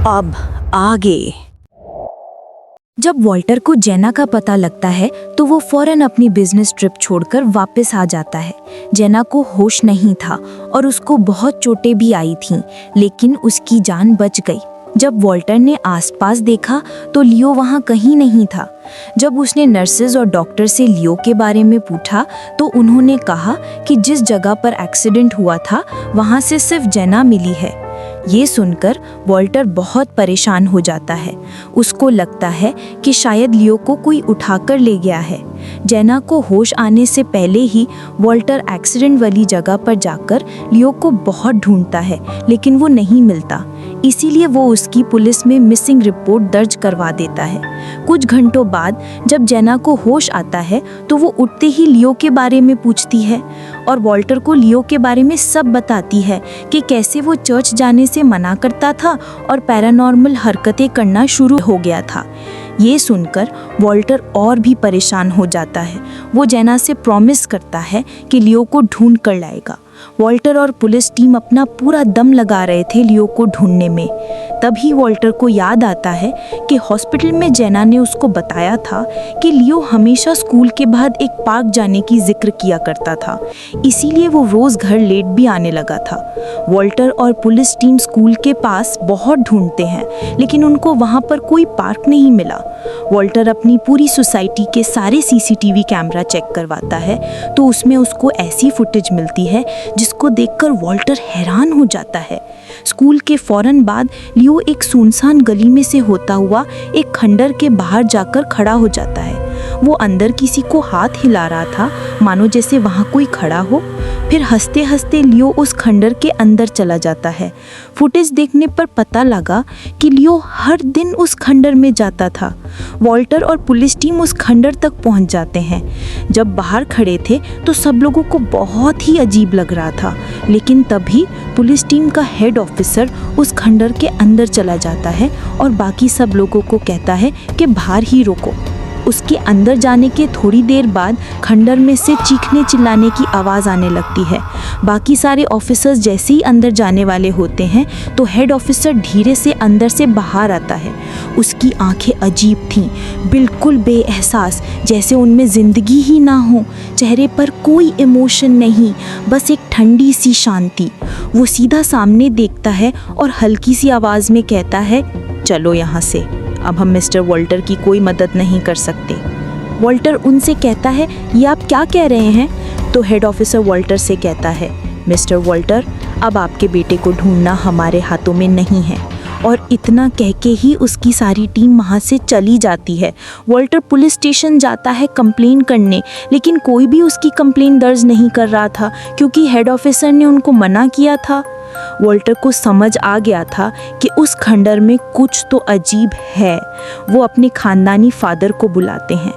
अब आगे। जब वॉल्टर को जेना का पता लगता है तो वो फौरन अपनी बिजनेस ट्रिप छोड़कर वापस आ जाता है। जेना को होश नहीं था और उसको बहुत चोटें भी आई थीं, लेकिन उसकी जान बच गई। जब वॉल्टर ने आसपास देखा तो लियो वहाँ कहीं नहीं था। जब उसने नर्सेज और डॉक्टर से लियो के बारे में पूछा तो उन्होंने कहा कि जिस जगह पर एक्सीडेंट हुआ था वहाँ से सिर्फ जेना मिली है। ये सुनकर वॉल्टर बहुत परेशान हो जाता है। उसको लगता है कि शायद लियो को कोई उठाकर ले गया है। जेना को होश आने से पहले ही वॉल्टर एक्सीडेंट वाली जगह पर जाकर लियो को बहुत ढूंढता है, लेकिन वो नहीं मिलता। इसीलिए वो उसकी पुलिस में मिसिंग रिपोर्ट दर्ज करवा देता है। कुछ घंटों बाद जब जेना को होश आता है तो वो उठते ही लियो के बारे में पूछती है और वॉल्टर को लियो के बारे में सब बताती है कि कैसे वो चर्च जाने से मना करता था और पैरानॉर्मल हरकतें करना शुरू हो गया था। ये सुनकर वॉल्टर और भी परेशान हो जाता है। वो जेना से प्रॉमिस करता है कि लियो को ढूंढ कर लाएगा। वॉल्टर और पुलिस टीम अपना पूरा दम लगा रहे थे लियो को ढूंढने में। तभी वॉल्टर को याद आता है कि हॉस्पिटल में जेना ने उसको बताया था कि लियो हमेशा स्कूल के बाद एक पार्क जाने की जिक्र किया करता था, इसीलिए वो रोज घर लेट भी आने लगा था। वॉल्टर और पुलिस टीम स्कूल के पास बहुत ढूंढते हैं, लेकिन उनको वहाँ पर कोई पार्क नहीं मिला। वॉल्टर अपनी पूरी सोसाइटी के सारे सीसीटीवी कैमरा चेक करवाता है तो उसमें उसको ऐसी फुटेज मिलती है जिसको देखकर वॉल्टर हैरान हो जाता है। स्कूल के फौरन बाद लियो एक सुनसान गली में से होता हुआ एक खंडर के बाहर जाकर खड़ा हो जाता है। वो अंदर किसी को हाथ हिला रहा था, मानो जैसे वहाँ कोई खड़ा हो। फिर हंसते हंसते लियो उस खंडर के अंदर चला जाता है। फुटेज देखने पर पता लगा कि लियो हर दिन उस खंडर में जाता था। वॉल्टर और पुलिस टीम उस खंडर तक पहुंच जाते हैं। जब बाहर खड़े थे तो सब लोगों को बहुत ही अजीब लग रहा था, लेकिन तभी पुलिस टीम का हेड ऑफिसर उस खंडर के अंदर चला जाता है और बाकी सब लोगों को कहता है कि बाहर ही रोको। उसके अंदर जाने के थोड़ी देर बाद खंडर में से चीखने चिल्लाने की आवाज़ आने लगती है। बाकी सारे ऑफिसर्स जैसे ही अंदर जाने वाले होते हैं तो हेड ऑफिसर धीरे से अंदर से बाहर आता है। उसकी आंखें अजीब थीं, बिल्कुल बेएहसास, जैसे उनमें ज़िंदगी ही ना हो। चेहरे पर कोई इमोशन नहीं, बस एक ठंडी सी शांति। वो सीधा सामने देखता है और हल्की सी आवाज़ में कहता है, चलो यहाँ से, अब हम मिस्टर वॉल्टर की कोई मदद नहीं कर सकते। वॉल्टर उनसे कहता है, ये आप क्या कह रहे हैं? तो हेड ऑफिसर वॉल्टर से कहता है, मिस्टर वॉल्टर, अब आपके बेटे को ढूंढना हमारे हाथों में नहीं है। और इतना कह के ही उसकी सारी टीम वहाँ से चली जाती है। वॉल्टर पुलिस स्टेशन जाता है कंप्लेन करने, लेकिन कोई भी उसकी कंप्लेन दर्ज नहीं कर रहा था क्योंकि हेड ऑफिसर ने उनको मना किया था। वॉल्टर को समझ आ गया था कि उस खंडर में कुछ तो अजीब है। वो अपने खानदानी फादर को बुलाते हैं।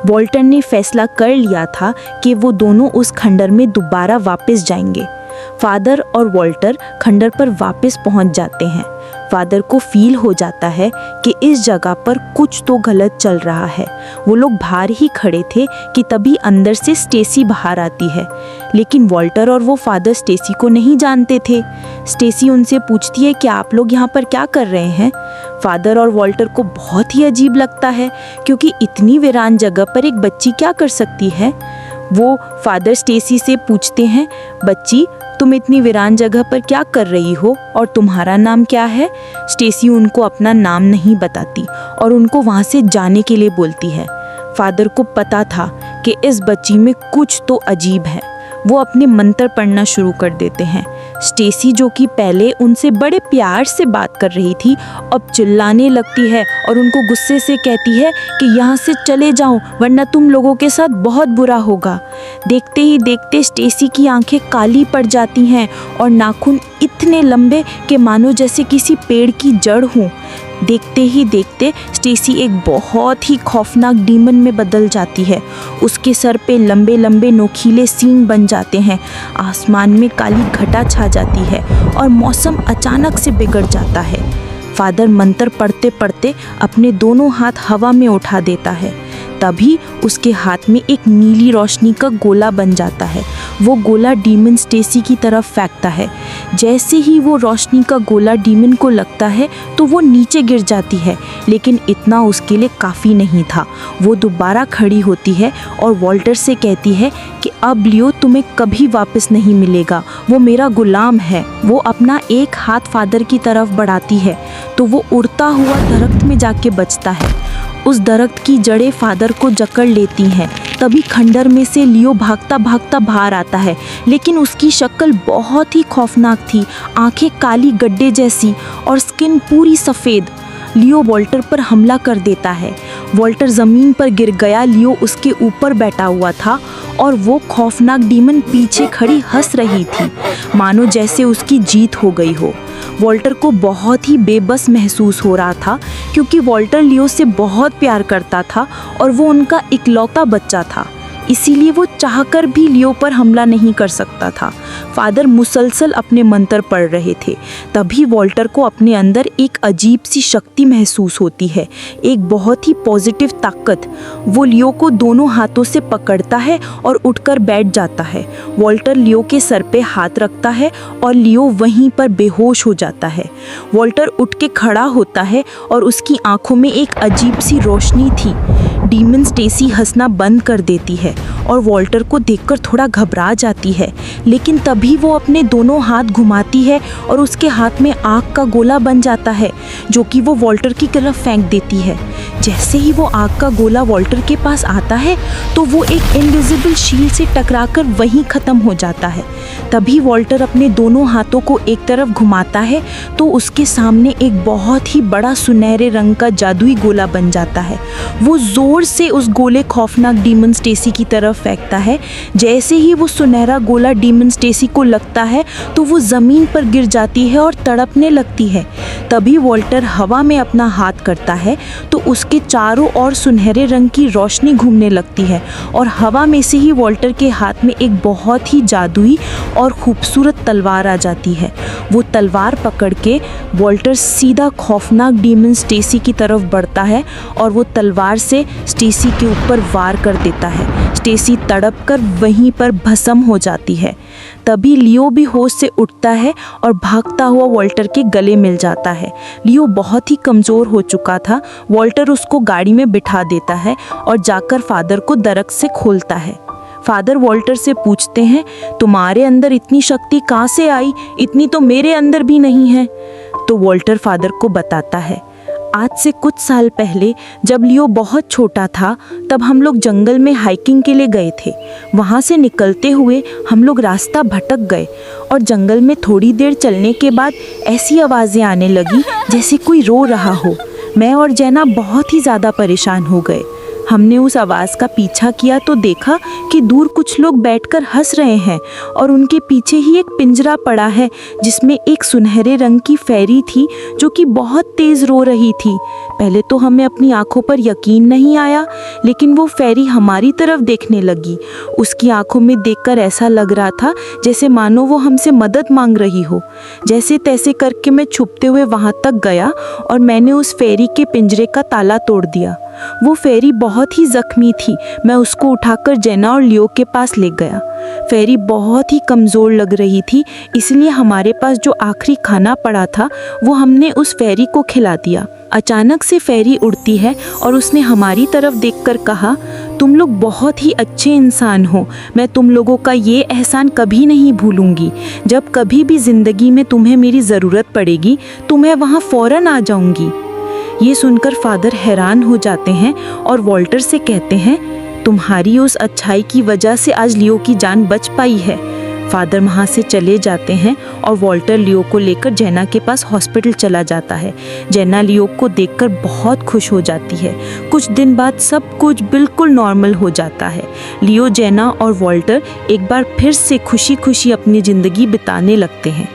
वॉल्टर ने फैसला कर लिया था कि वो दोनों उस खंडर में दोबारा वापस जाएंगे। फादर और वॉल्टर खंडर पर वापस पहुंच जाते हैं। फादर को फील हो जाता है कि इस जगह पर कुछ तो गलत चल रहा है। वो लोग बाहर ही खड़े थे कि तभी अंदर से स्टेसी बाहर आती है, लेकिन वॉल्टर और वो फादर स्टेसी को नहीं जानते थे। स्टेसी उनसे पूछती है कि आप लोग यहाँ पर क्या कर रहे हैं? फादर और वॉल्टर को बहुत ही अजीब लगता है क्योंकि इतनी वीरान जगह पर एक बच्ची क्या कर सकती है। वो फादर स्टेसी से पूछते हैं, बच्ची तुम इतनी वीरान जगह पर क्या कर रही हो और तुम्हारा नाम क्या है? स्टेसी उनको अपना नाम नहीं बताती और उनको वहाँ से जाने के लिए बोलती है। फादर को पता था कि इस बच्ची में कुछ तो अजीब है। वो अपने मंत्र पढ़ना शुरू कर देते हैं। स्टेसी, जो कि पहले उनसे बड़े प्यार से बात कर रही थी, अब चिल्लाने लगती है और उनको गुस्से से कहती है कि यहाँ से चले जाओ वरना तुम लोगों के साथ बहुत बुरा होगा। देखते ही देखते स्टेसी की आंखें काली पड़ जाती हैं और नाखून इतने लंबे कि मानो जैसे किसी पेड़ की जड़ हों। देखते ही देखते स्टेसी एक बहुत ही खौफनाक डीमन में बदल जाती है। उसके सर पे लंबे लंबे नोकीले सींग बन जाते हैं। आसमान में काली घटा छा जाती है और मौसम अचानक से बिगड़ जाता है। फादर मंत्र पढ़ते पढ़ते अपने दोनों हाथ हवा में उठा देता है। तभी उसके हाथ में एक नीली रोशनी का गोला बन जाता है। वो गोला डीमन स्टेसी की तरफ फेंकता है। जैसे ही वो रोशनी का गोला डीमन को लगता है तो वो नीचे गिर जाती है, लेकिन इतना उसके लिए काफ़ी नहीं था। वो दोबारा खड़ी होती है और वॉल्टर से कहती है कि अब लियो तुम्हें कभी वापस नहीं मिलेगा, वो मेरा गुलाम है। वो अपना एक हाथ फादर की तरफ बढ़ाती है तो वो उड़ता हुआ दरख्त में जाके बचता है। उस दरख्त की जड़ें फादर को जकड़ लेती हैं। तभी खंडर में से लियो भागता भागता बाहर आता है, लेकिन उसकी शक्ल बहुत ही खौफनाक थी। आंखें काली गड्ढे जैसी और स्किन पूरी सफ़ेद। लियो वॉल्टर पर हमला कर देता है। वॉल्टर ज़मीन पर गिर गया। लियो उसके ऊपर बैठा हुआ था और वो खौफनाक डीमन पीछे खड़ी हंस रही थी, मानो जैसे उसकी जीत हो गई हो। वॉल्टर को बहुत ही बेबस महसूस हो रहा था, क्योंकि वॉल्टर लियो से बहुत प्यार करता था और वो उनका इकलौता बच्चा था। इसीलिए वो चाहकर भी लियो पर हमला नहीं कर सकता था। फादर मुसलसल अपने मंत्र पढ़ रहे थे। तभी वॉल्टर को अपने अंदर एक अजीब सी शक्ति महसूस होती है, एक बहुत ही पॉजिटिव ताकत। वो लियो को दोनों हाथों से पकड़ता है और उठकर बैठ जाता है। वॉल्टर लियो के सर पे हाथ रखता है और लियो वहीं पर बेहोश हो जाता है। वॉल्टर उठ के खड़ा होता है और उसकी आंखों में एक अजीब सी रोशनी थी। डीमन स्टेसी हंसना बंद कर देती है और वॉल्टर को देखकर थोड़ा घबरा जाती है, लेकिन तभी वो अपने दोनों हाथ घुमाती है और उसके हाथ में आग का गोला बन जाता है, जो कि वो वॉल्टर की तरफ फेंक देती है। जैसे ही वो आग का गोला वॉल्टर के पास आता है तो वो एक इनविजिबल शील्ड से टकराकर वहीं ख़त्म हो जाता है। तभी वॉल्टर अपने दोनों हाथों को एक तरफ घुमाता है तो उसके सामने एक बहुत ही बड़ा सुनहरे रंग का जादुई गोला बन जाता है। वो ज़ोर से उस गोले खौफनाक डीमन स्टेसी की तरफ फेंकता है। जैसे ही वो सुनहरा गोला डीमन स्टेसी को लगता है तो वो ज़मीन पर गिर जाती है और तड़पने लगती है। तभी वॉल्टर हवा में अपना हाथ करता है तो उसके चारों ओर सुनहरे रंग की रोशनी घूमने लगती है और हवा में से ही वॉल्टर के हाथ में एक बहुत ही जादुई और खूबसूरत तलवार आ जाती है। वो तलवार पकड़ के वॉल्टर सीधा खौफनाक डीमन स्टेसी की तरफ बढ़ता है और वो तलवार से स्टेसी के ऊपर वार कर देता है। स्टेसी तड़प कर वहीं पर भस्म हो जाती है। तभी लियो भी होश से उठता है और भागता हुआ वॉल्टर के गले मिल जाता है। लियो बहुत ही कमज़ोर हो चुका था। वॉल्टर उसको गाड़ी में बिठा देता है और जाकर फादर को दरख्त से खोलता है। फादर वॉल्टर से पूछते हैं, तुम्हारे अंदर इतनी शक्ति कहाँ से आई? इतनी तो मेरे अंदर भी नहीं है। तो वॉल्टर फादर को बताता है, आज से कुछ साल पहले जब लियो बहुत छोटा था तब हम लोग जंगल में हाइकिंग के लिए गए थे। वहाँ से निकलते हुए हम लोग रास्ता भटक गए और जंगल में थोड़ी देर चलने के बाद ऐसी आवाज़ें आने लगी जैसे कोई रो रहा हो। मैं और जैना बहुत ही ज़्यादा परेशान हो गए। हमने उस आवाज़ का पीछा किया तो देखा कि दूर कुछ लोग बैठकर हंस रहे हैं और उनके पीछे ही एक पिंजरा पड़ा है जिसमें एक सुनहरे रंग की फेरी थी जो कि बहुत तेज़ रो रही थी। पहले तो हमें अपनी आंखों पर यकीन नहीं आया, लेकिन वो फेरी हमारी तरफ देखने लगी। उसकी आंखों में देखकर ऐसा लग रहा था जैसे मानो वो हमसे मदद मांग रही हो। जैसे तैसे करके मैं छुपते हुए वहाँ तक गया और मैंने उस फेरी के पिंजरे का ताला तोड़ दिया। वो फेरी बहुत ही जख्मी थी। मैं उसको उठाकर जेना और लियो के पास ले गया। फेरी बहुत ही कमज़ोर लग रही थी, इसलिए हमारे पास जो आखिरी खाना पड़ा था वो हमने उस फेरी को खिला दिया। अचानक से फेरी उड़ती है और उसने हमारी तरफ देखकर कहा, तुम लोग बहुत ही अच्छे इंसान हो। मैं तुम लोगों का ये एहसान कभी नहीं भूलूंगी। जब कभी भी ज़िंदगी में तुम्हें मेरी ज़रूरत पड़ेगी तो मैं वहाँ फ़ौरन आ जाऊंगी। ये सुनकर फादर हैरान हो जाते हैं और वॉल्टर से कहते हैं, तुम्हारी उस अच्छाई की वजह से आज लियो की जान बच पाई है। फादर वहाँ से चले जाते हैं और वॉल्टर लियो को लेकर जेना के पास हॉस्पिटल चला जाता है। जेना लियो को देखकर बहुत खुश हो जाती है। कुछ दिन बाद सब कुछ बिल्कुल नॉर्मल हो जाता है। लियो, जेना और वॉल्टर एक बार फिर से खुशी खुशी अपनी ज़िंदगी बिताने लगते हैं।